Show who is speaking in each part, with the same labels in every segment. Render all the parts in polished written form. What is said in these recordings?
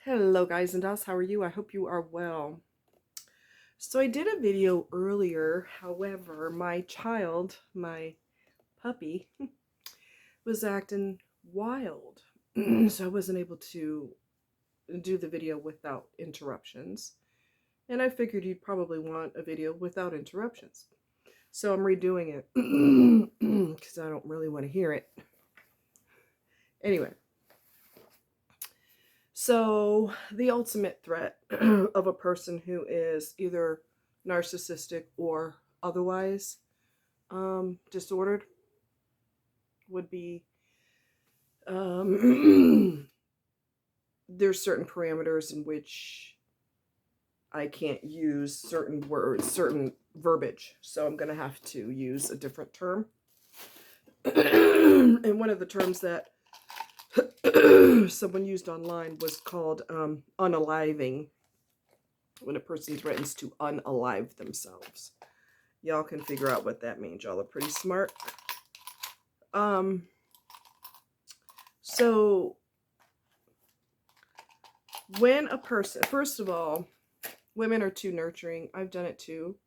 Speaker 1: Hello guys and dolls, how are you? I hope you are well. So I did a video earlier, however, my child, my puppy, was acting wild. So I wasn't able to do the video without interruptions. And I figured you'd probably want a video without interruptions. So I'm redoing it because I don't really want to hear it. Anyway, so the ultimate threat of a person who is either narcissistic or otherwise disordered would be there's certain parameters in which I can't use certain words, certain verbiage. So I'm going to have to use a different term. And one of the terms that someone used online was called unaliving, when a person threatens to unalive themselves. Y'all can figure out what that means. Y'all are pretty smart. So when a person, first of all, women are too nurturing. I've done it too.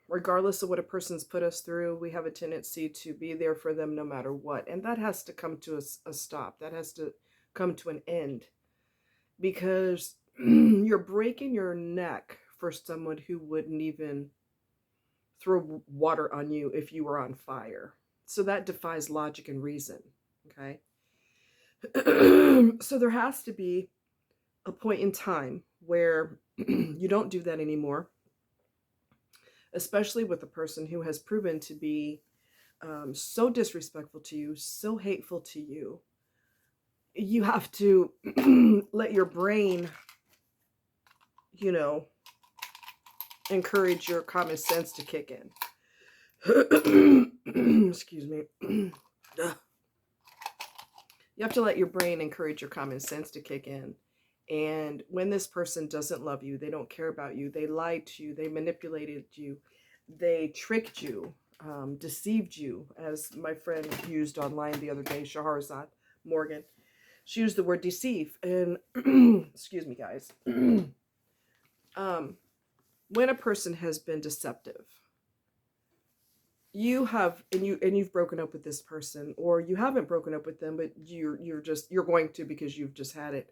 Speaker 1: Regardless of what a person's put us through, we have a tendency to be there for them no matter what. And that has to come to a stop. That has to come to an end. Because you're breaking your neck for someone who wouldn't even throw water on you if you were on fire. So that defies logic and reason. Okay. So there has to be a point in time where you don't do that anymore, especially with a person who has proven to be so disrespectful to you, so hateful to you. You have to let your brain, encourage your common sense to kick in. Excuse me. You have to let your brain encourage your common sense to kick in. And when this person doesn't love you, they don't care about you, they lied to you, they manipulated you, they tricked you, deceived you, as my friend used online the other day, Shahrazad Morgan. She used the word deceive. And excuse me, guys. When a person has been deceptive, you've broken up with this person, or you haven't broken up with them, but you're going to, because you've just had it.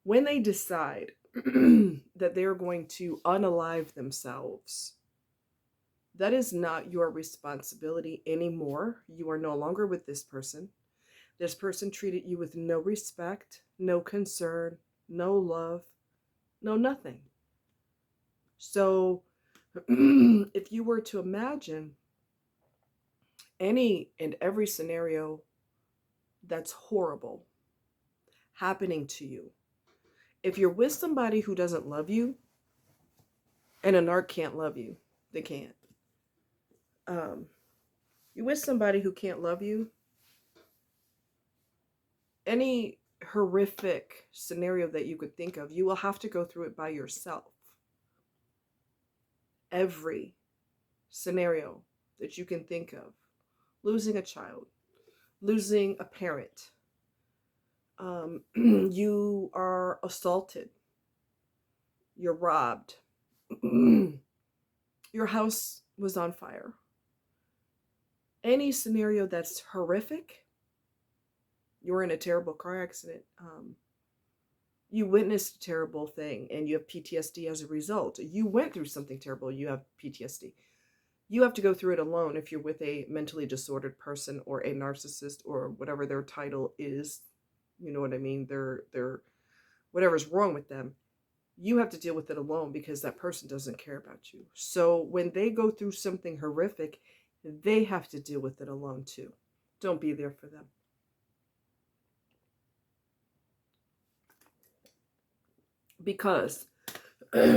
Speaker 1: When they decide that they're going to unalive themselves, that is not your responsibility anymore. You are no longer with this person. This person treated you with no respect, no concern, no love, no nothing. So if you were to imagine any and every scenario that's horrible happening to you, if you're with somebody who doesn't love you, and a narc can't love you, they can't. You're with somebody who can't love you, any horrific scenario that you could think of, you will have to go through it by yourself. Every scenario that you can think of: losing a child, losing a parent, you are assaulted, you're robbed, your house was on fire. Any scenario that's horrific, you're in a terrible car accident, you witnessed a terrible thing and you have PTSD as a result. You went through something terrible, you have PTSD. You have to go through it alone if you're with a mentally disordered person or a narcissist or whatever their title is. You know what I mean? They're whatever's wrong with them. You have to deal with it alone because that person doesn't care about you. So when they go through something horrific, they have to deal with it alone too. Don't be there for them. Because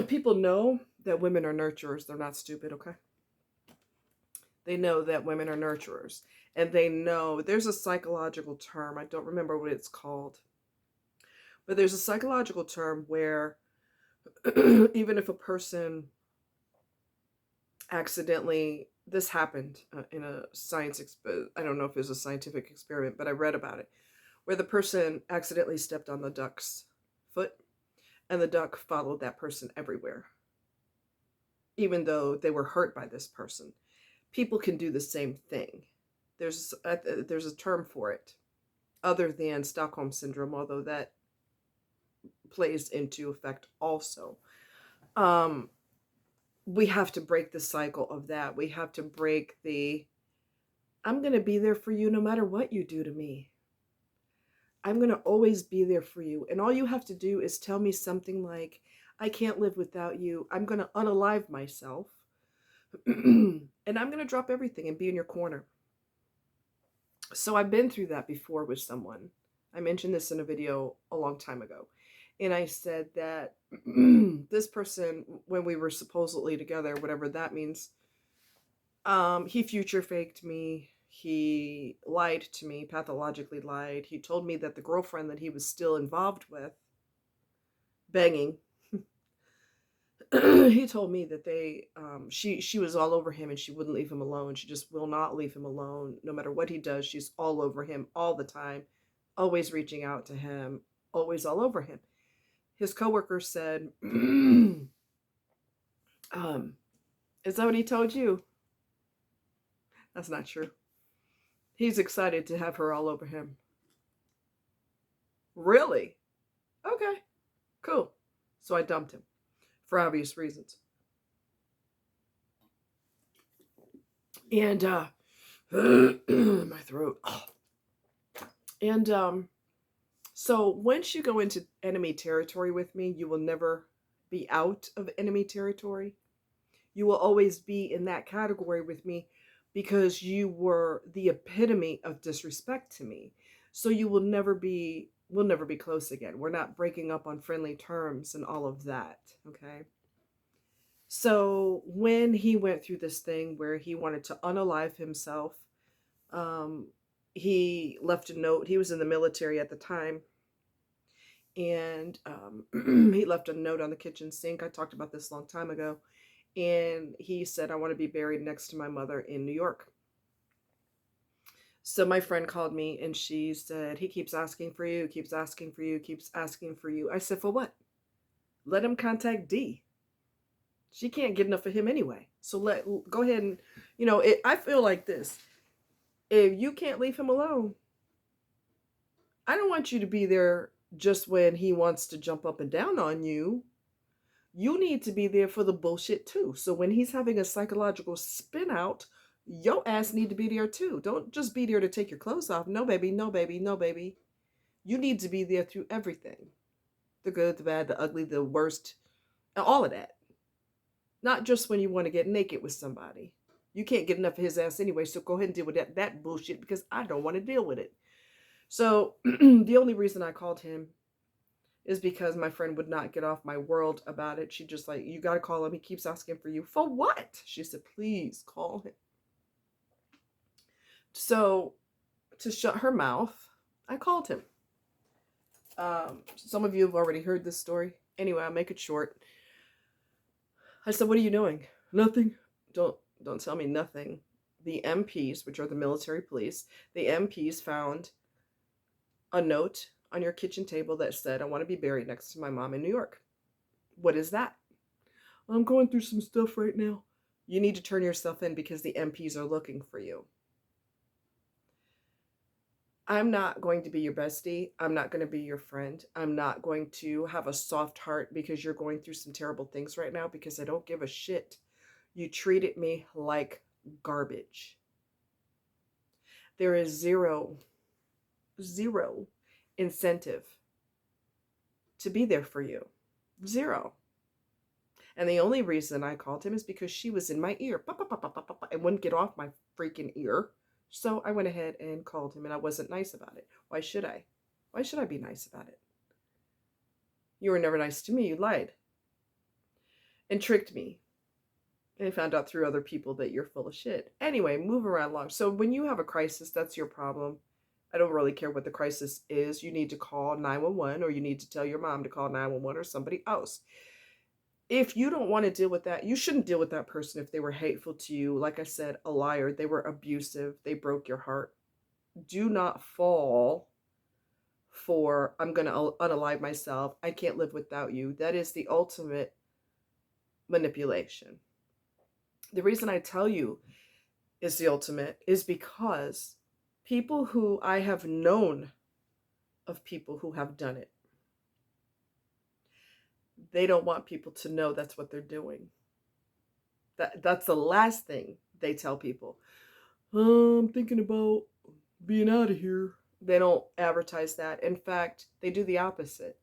Speaker 1: people know that women are nurturers. They're not stupid, okay? They know that women are nurturers. And they know there's a psychological term. I don't remember what it's called. But there's a psychological term where even if a person accidentally, this happened in a I don't know if it was a scientific experiment, but I read about it, where the person accidentally stepped on the duck's foot and the duck followed that person everywhere, even though they were hurt by this person. People can do the same thing. There's a term for it other than Stockholm syndrome, although that plays into effect also. Um, we have to break the cycle of that. We have to break the I'm going to be there for you no matter what you do to me. I'm going to always be there for you. And all you have to do is tell me something like, I can't live without you. I'm going to unalive myself. And I'm going to drop everything and be in your corner. So I've been through that before with someone. I mentioned this in a video a long time ago. And I said that this person, when we were supposedly together, whatever that means, he future faked me. He lied to me, pathologically lied. He told me that the girlfriend that he was still involved with, banging, he told me that she was all over him and she wouldn't leave him alone. She just will not leave him alone. No matter what he does, she's all over him all the time, always reaching out to him, always all over him. His coworker said, is that what he told you? That's not true. He's excited to have her all over him. Really? Okay, cool. So I dumped him for obvious reasons. And my throat. And so once you go into enemy territory with me, you will never be out of enemy territory. You will always be in that category with me because you were the epitome of disrespect to me. So you will never be, we'll never be close again. We're not breaking up on friendly terms and all of that, okay? So when he went through this thing where he wanted to unalive himself, he left a note. He was in the military at the time. And he left a note on the kitchen sink. I talked about this a long time ago. And he said, I want to be buried next to my mother in New York. So my friend called me and she said, he keeps asking for you, keeps asking for you, keeps asking for you. I said, for what? Let him contact D. She can't get enough of him anyway. So go ahead and, I feel like this. If you can't leave him alone, I don't want you to be there just when he wants to jump up and down on you. You need to be there for the bullshit too. So when he's having a psychological spin out, your ass need to be there too. Don't just be there to take your clothes off. No, baby, no, baby, no, baby. You need to be there through everything. The good, the bad, the ugly, the worst, all of that. Not just when you want to get naked with somebody. You can't get enough of his ass anyway, so go ahead and deal with that bullshit because I don't want to deal with it. So the only reason I called him is because my friend would not get off my world about it. She just like, you got to call him. He keeps asking for you. For what? She said, please call him. So to shut her mouth, I called him. Some of you have already heard this story. Anyway, I'll make it short. I said, what are you doing? Nothing. Don't tell me nothing. The MPs, which are the military police, the MPs found a note on your kitchen table that said, I want to be buried next to my mom in New York. What is that? I'm going through some stuff right now. You need to turn yourself in because the MPs are looking for you. I'm not going to be your bestie. I'm not going to be your friend. I'm not going to have a soft heart because you're going through some terrible things right now because I don't give a shit. You treated me like garbage. There is zero incentive to be there for you. Zero. And the only reason I called him is because she was in my ear. And wouldn't get off my freaking ear. So I went ahead and called him and I wasn't nice about it. Why should I? Why should I be nice about it? You were never nice to me. You lied. And tricked me. And found out through other people that you're full of shit. Anyway, move around along. So when you have a crisis, that's your problem. I don't really care what the crisis is. You need to call 911 or you need to tell your mom to call 911 or somebody else. If you don't want to deal with that, you shouldn't deal with that person if they were hateful to you. Like I said, a liar. They were abusive. They broke your heart. Do not fall for I'm going to unalive myself. I can't live without you. That is the ultimate manipulation. The reason I tell you is the ultimate is because people who I have known of people who have done it, they don't want people to know that's what they're doing. That's the last thing they tell people. I'm thinking about being out of here. They don't advertise that. In fact, they do the opposite.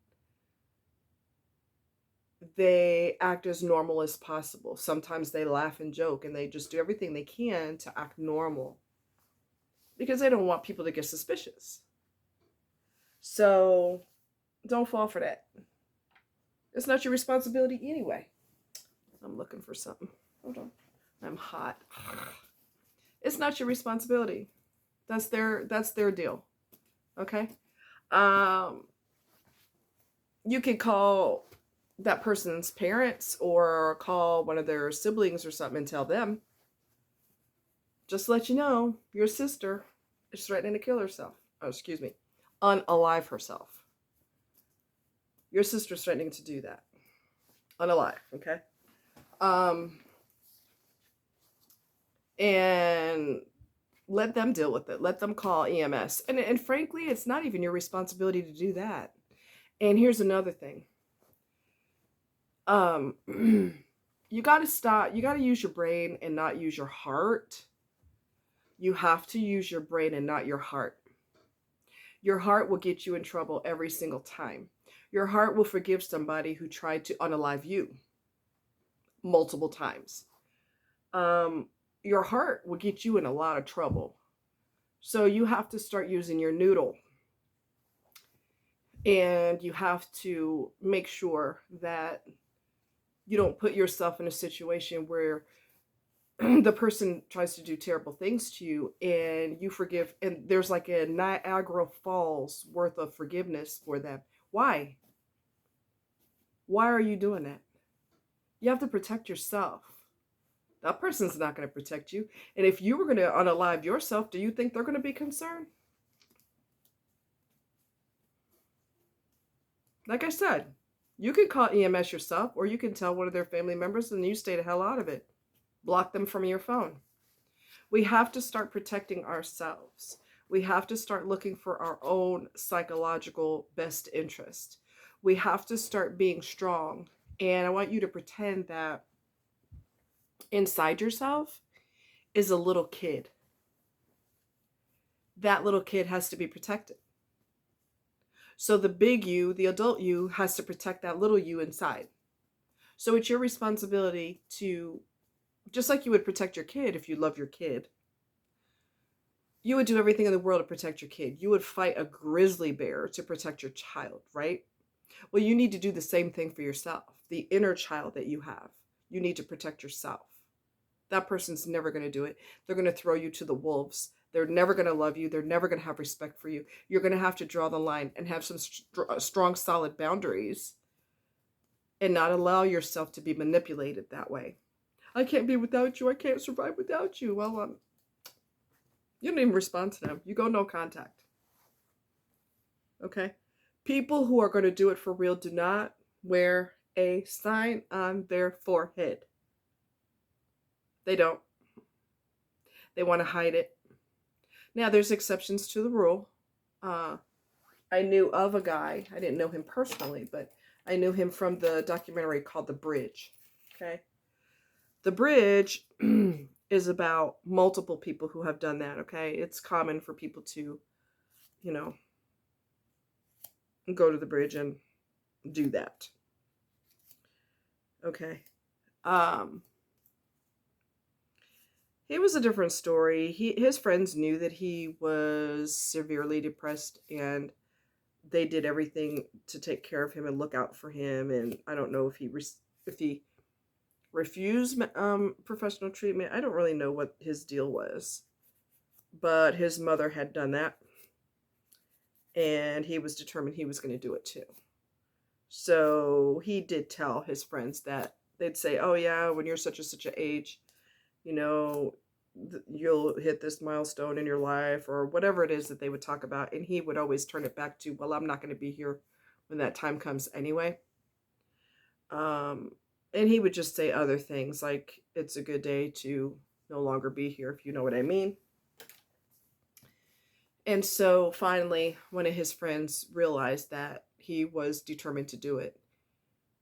Speaker 1: They act as normal as possible. Sometimes they laugh and joke and they just do everything they can to act normal because they don't want people to get suspicious. So don't fall for that. It's not your responsibility anyway. I'm looking for something. Hold on. I'm hot. It's not your responsibility. That's their deal. Okay? You can call that person's parents or call one of their siblings or something and tell them. Just to let you know, your sister is threatening to kill herself. Oh, excuse me. Unalive herself. Your sister's threatening to do that. Unalive, okay? And let them deal with it. Let them call EMS. And frankly, it's not even your responsibility to do that. And here's another thing. You got to stop. You got to use your brain and not use your heart. You have to use your brain and not your heart. Your heart will get you in trouble every single time. Your heart will forgive somebody who tried to unalive you multiple times. Your heart will get you in a lot of trouble. So you have to start using your noodle. And you have to make sure that you don't put yourself in a situation where the person tries to do terrible things to you and you forgive, and there's like a Niagara Falls worth of forgiveness for them. Why? Why are you doing that? You have to protect yourself. That person's not going to protect you. And if you were going to unalive yourself, do you think they're going to be concerned? Like I said, you can call EMS yourself, or you can tell one of their family members and you stay the hell out of it. Block them from your phone. We have to start protecting ourselves. We have to start looking for our own psychological best interest. We have to start being strong. And I want you to pretend that inside yourself is a little kid. That little kid has to be protected. So the big you, the adult you, has to protect that little you inside. So it's your responsibility to, just like you would protect your kid if you love your kid, you would do everything in the world to protect your kid. You would fight a grizzly bear to protect your child, right? Well, you need to do the same thing for yourself. The inner child that you have, you need to protect yourself. That person's never going to do it. They're going to throw you to the wolves. They're never going to love you. They're never going to have respect for you. You're going to have to draw the line and have some strong, solid boundaries and not allow yourself to be manipulated that way. I can't be without you. I can't survive without you. Well, you don't even respond to them. You go no contact. Okay? People who are going to do it for real do not wear a sign on their forehead. They don't. They want to hide it. Now, there's exceptions to the rule. I knew of a guy. I didn't know him personally, but I knew him from the documentary called The Bridge. Okay? The Bridge is about multiple people who have done that, okay? It's common for people to, go to the bridge and do that. Okay. It was a different story. His friends knew that he was severely depressed, and they did everything to take care of him and look out for him. And I don't know if he refused professional treatment. I don't really know what his deal was, but his mother had done that, and he was determined he was going to do it too. So he did tell his friends that they'd say, "Oh yeah, when you're such and such an age, you'll hit this milestone in your life, or whatever it is that they would talk about. And he would always turn it back to, well, I'm not going to be here when that time comes anyway. Um, and he would just say other things like, it's a good day to no longer be here, if you know what I mean. And so finally, one of his friends realized that he was determined to do it.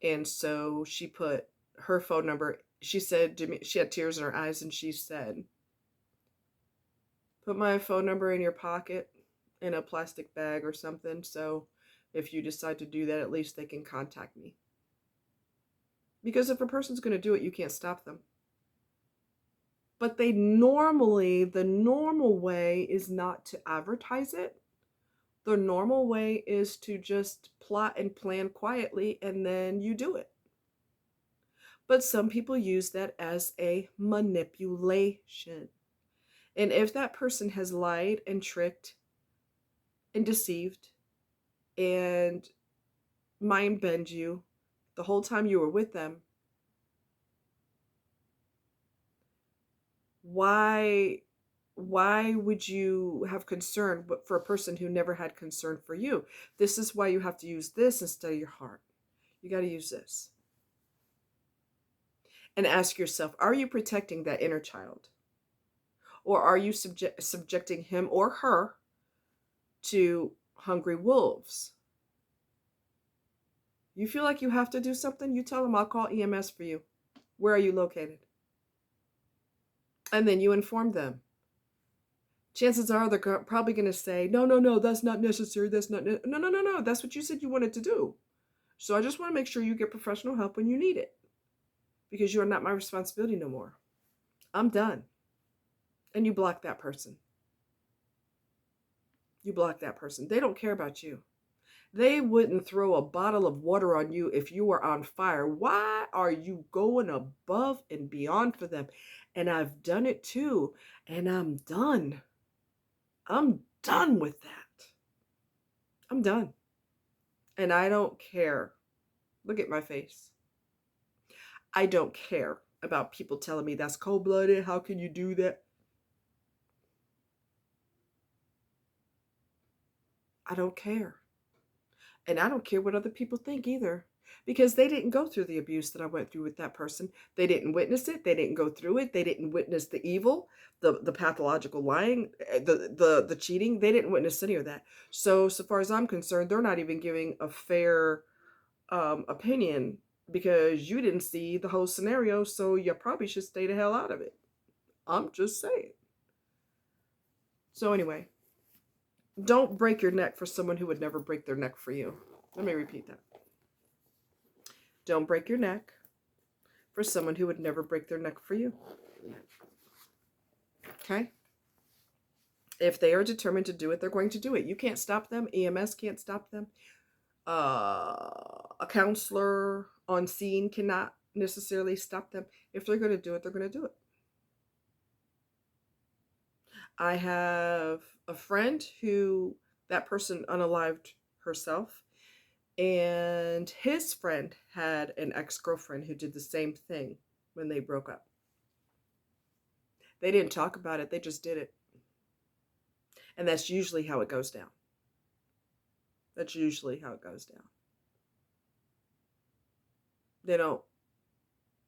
Speaker 1: And so she put her phone number, she said to me, she had tears in her eyes, and she said, put my phone number in your pocket in a plastic bag or something. So if you decide to do that, at least they can contact me. Because if a person's going to do it, you can't stop them. But the normal way is not to advertise it. The normal way is to just plot and plan quietly, and then you do it. But some people use that as a manipulation. And if that person has lied and tricked and deceived and mind bend you the whole time you were with them, why would you have concern for a person who never had concern for you? This is why you have to use this instead of your heart. You got to use this. And ask yourself, are you protecting that inner child? Or are you subjecting him or her to hungry wolves? You feel like you have to do something, you tell them, I'll call EMS for you. Where are you located? And then you inform them. Chances are they're probably going to say, no, that's not necessary. That's not, no. That's what you said you wanted to do. So I just want to make sure you get professional help when you need it. Because you are not my responsibility no more. I'm done. And you block that person. You block that person. They don't care about you. They wouldn't throw a bottle of water on you if you were on fire. Why are you going above and beyond for them? And I've done it too. And I'm done. I'm done with that. I'm done. And I don't care. Look at my face. I don't care about people telling me that's cold-blooded. How can you do that? I don't care. And I don't care what other people think either. Because they didn't go through the abuse that I went through with that person. They didn't witness it. They didn't go through it. They didn't witness the evil, the pathological lying, the cheating. They didn't witness any of that. So far as I'm concerned, they're not even giving a fair opinion, because you didn't see the whole scenario. So you probably should stay the hell out of it. I'm just saying. So anyway, don't break your neck for someone who would never break their neck for you. Let me repeat that. Don't break your neck for someone who would never break their neck for you. Okay? If they are determined to do it, they're going to do it. You can't stop them. EMS can't stop them. A counselor on scene cannot necessarily stop them. If they're going to do it, they're going to do it. I have a friend who, that person unalived herself, and his friend had an ex-girlfriend who did the same thing when they broke up. They didn't talk about it, they just did it. And that's usually how it goes down. That's usually how it goes down. They don't,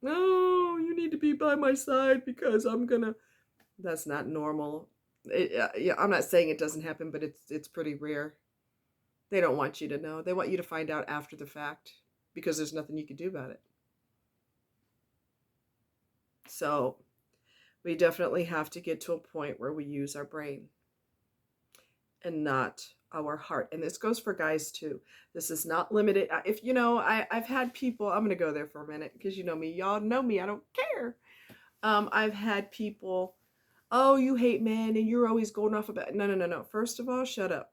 Speaker 1: no, you need to be by my side because I'm gonna, that's not normal. Yeah, I'm not saying it doesn't happen, but it's pretty rare. They don't want you to know. They want you to find out after the fact because there's nothing you can do about it. So we definitely have to get to a point where we use our brain and not our heart. And this goes for guys too. This is not limited. If you know, I've had people, I'm going to go there for a minute because you know me. Y'all know me. I don't care. I've had people, oh, you hate men and you're always going off about, no. First of all, shut up.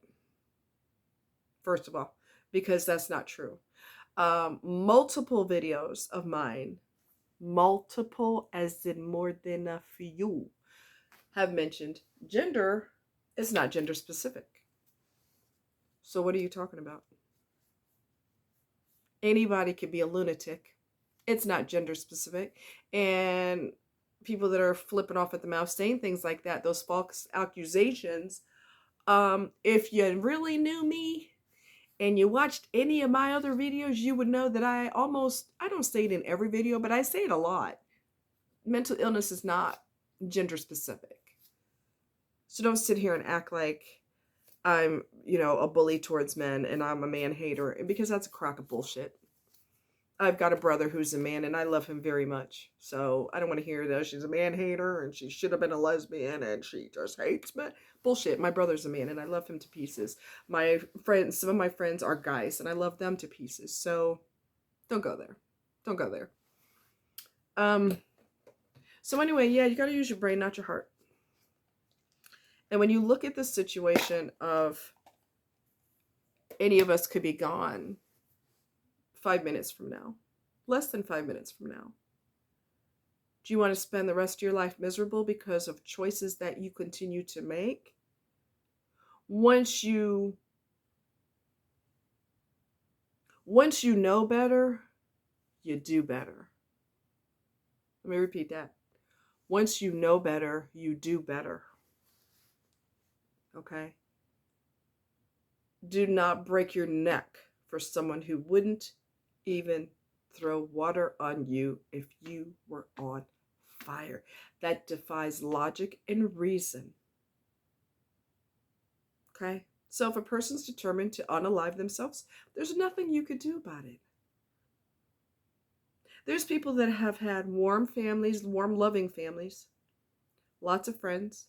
Speaker 1: First of all, because that's not true. Multiple videos of mine, multiple as in more than a few, have mentioned gender is not gender specific. So what are you talking about? Anybody can be a lunatic. It's not gender specific. And people that are flipping off at the mouth, saying things like that, those false accusations. If you really knew me and you watched any of my other videos, you would know that I don't say it in every video, but I say it a lot. Mental illness is not gender specific. So don't sit here and act like I'm, a bully towards men and I'm a man hater, because that's a crock of bullshit. I've got a brother who's a man and I love him very much. So I don't want to hear that she's a man hater and she should have been a lesbian and she just hates men. Bullshit. My brother's a man and I love him to pieces. Some of my friends are guys and I love them to pieces. So don't go there. Don't go there. So anyway, yeah, you got to use your brain, not your heart. And when you look at the situation of any of us could be gone 5 minutes from now, less than 5 minutes from now, do you want to spend the rest of your life miserable because of choices that you continue to make? Once you know better, you do better. Let me repeat that. Once you know better, you do better. Okay? Do not break your neck for someone who wouldn't even throw water on you if you were on fire. That defies logic and reason. Okay? So if a person's determined to unalive themselves, there's nothing you could do about it. There's people that have had warm families, warm, loving families, lots of friends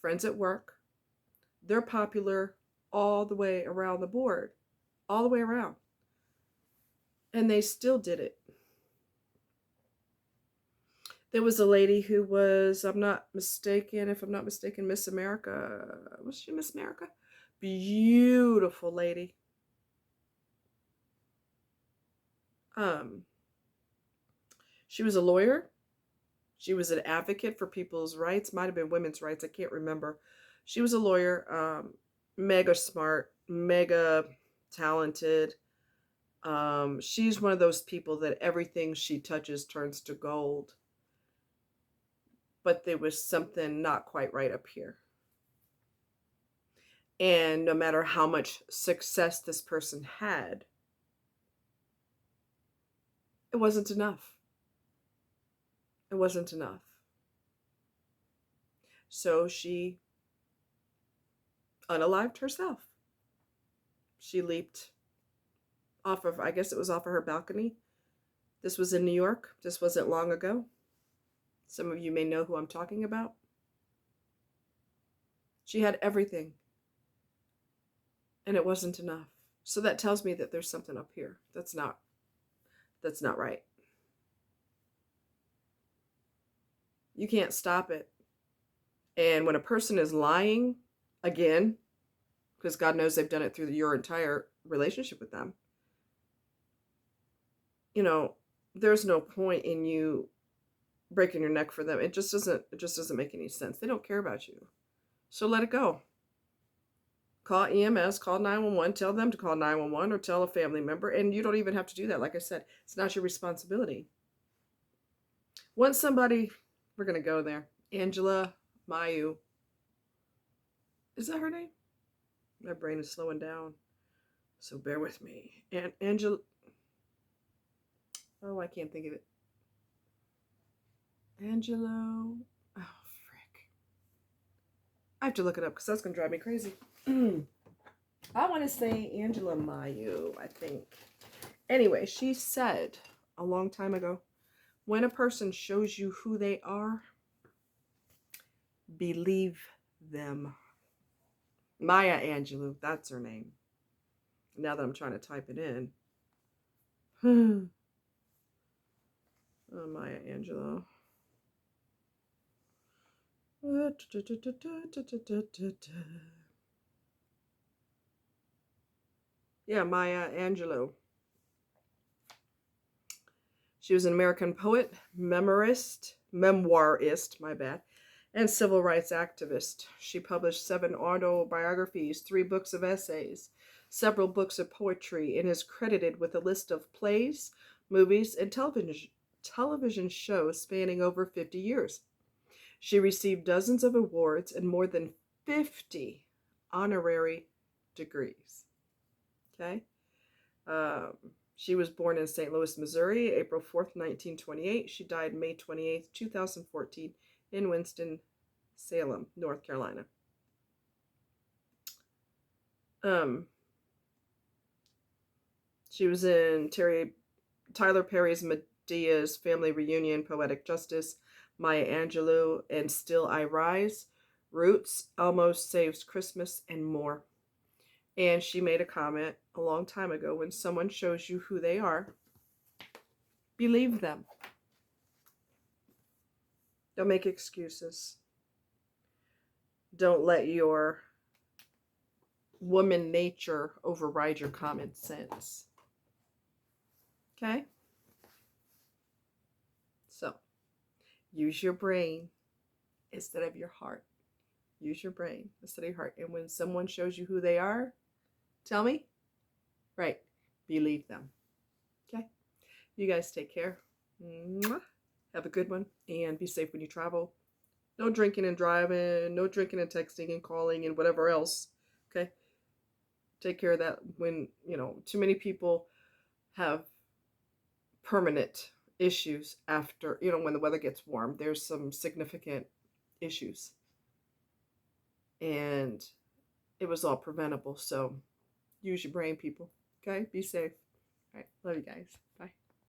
Speaker 1: at work. They're popular all the way around the board, all the way around. And they still did it. There was a lady who was, if I'm not mistaken, Miss America. Was she Miss America? Beautiful lady. She was a lawyer. She was an advocate for people's rights. Might have been women's rights. I can't remember. She was a lawyer. Mega smart, mega talented. She's one of those people that everything she touches turns to gold. But there was something not quite right up here. And no matter how much success this person had, it wasn't enough. It wasn't enough. So she unalived herself. She leaped off of, I guess it was off of her balcony. This was in New York. This wasn't long ago. Some of you may know who I'm talking about. She had everything. And it wasn't enough. So that tells me that there's something up here that's not right. You can't stop it. And when a person is lying, again, because God knows they've done it through your entire relationship with them, there's no point in you breaking your neck for them. It just doesn't make any sense. They don't care about you. So let it go. Call EMS, call 911, tell them to call 911 or tell a family member. And you don't even have to do that. Like I said, it's not your responsibility. Once somebody, we're going to go there. Angela Mayu. Is that her name? My brain is slowing down. So bear with me. And Angela. Oh, I can't think of it. Angelo. Oh, frick. I have to look it up because that's going to drive me crazy. I want to say Angela Mayu, I think. Anyway, she said a long time ago, when a person shows you who they are, believe them. Maya Angelou, that's her name. Now that I'm trying to type it in. Oh, Maya Angelou. Yeah, Maya Angelou. She was an American poet, memoirist, and civil rights activist. She published 7 autobiographies, 3 books of essays, several books of poetry, and is credited with a list of plays, movies, and television shows spanning over 50 years. She received dozens of awards and more than 50 honorary degrees. Okay? Um, she was born in St. Louis, Missouri, April 4th, 1928. She died May 28th, 2014, in Winston-Salem, North Carolina. She was in Tyler Perry's Medea's Family Reunion, Poetic Justice, Maya Angelou, and Still I Rise, Roots, Almost Saves Christmas, and more. And she made a comment a long time ago: when someone shows you who they are, believe them. Don't make excuses. Don't let your woman nature override your common sense. Okay? So, use your brain instead of your heart. Use your brain instead of your heart. And when someone shows you who they are, tell me. Right. Believe them. Okay? You guys take care. Mwah. Have a good one. And be safe when you travel. No drinking and driving. No drinking and texting and calling and whatever else. Okay? Take care of that. When, too many people have permanent issues after, when the weather gets warm. There's some significant issues. And it was all preventable. So use your brain, people. Okay? Be safe. All right. Love you guys. Bye.